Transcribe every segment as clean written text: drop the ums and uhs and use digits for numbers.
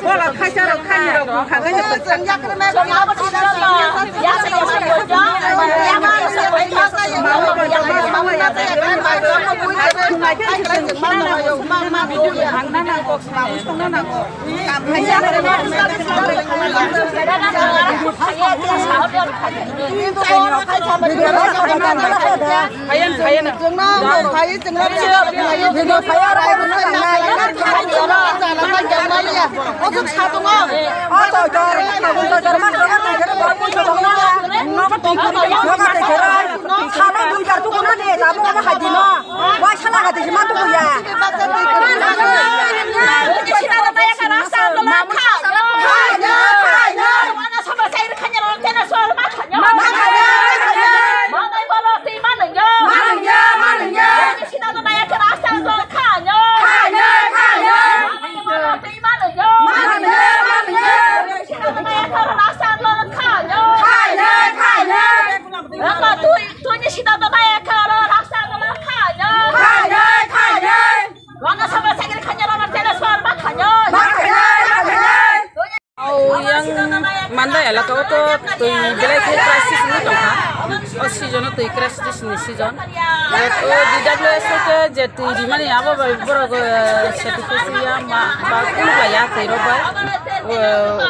Wala kaca ro kan ro ko kan ga ta ya ka me ko ya ba ti da ya se ya se yo ya ma se ba ya sa ya ma ko ya ma ya se ya ka ma ko ko ya ka ma ka ma na yo ma do ya hang na na ko sa us ko na ko kam ha ya ka me ko ya ti sa ho yo ka ni to ko no kai cha ma ya ka ma na hayan jeng na khai jeng na ni no khai ra ko na na ya khai cha na za la ma jeng na ya o to sa to ngo o to jor ma ko to jor ma ko na ke ba ko to na no ko to ko no ka te ra sa no du jar tu ko na ne ra mo ma ha ji no wa sa la ga te ma to ko ya Manda ya laka oto tui belai ke crisis ni tongha o season o tui crisis ni season to DWS ke je tui di mani abo boro certificate ya ma ba kun ba ya tei ro ba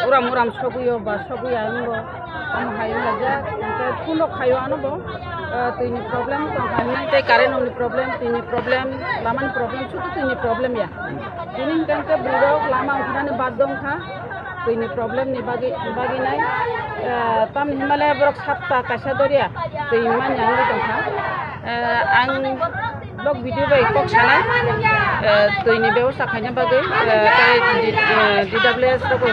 uram soguyo ba soguya ngo am hayo laja ke kuno khayo ano bo tui ni problem tongha ni te karen ni problem tui ni problem laman problem chutu tui ni problem ya ini kan ke biro lama ukhani badong kha ini problem ni bagi nai tam Himalaya borok sapta kasha doria to iman yang ni tongha ang blog video bai kok sanai to ini ବ୍ୟବস্থা khaina bagi kai DWS ro ko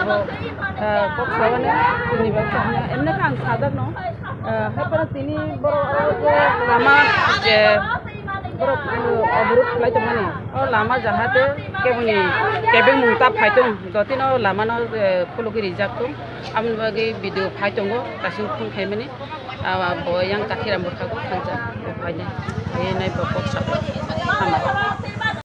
kok sawane ini ବ୍ୟବস্থা hanya emne kan sadak no hapar tini borok lama je borok aburut lai tamani o lama jahate kebuni kebeng mungta phaitung dotino lama no puluki rijaktum am bagi video phaitongo kasing khung khaimani bo yang kathiram bokhago khanja phainya ei nai bokok sa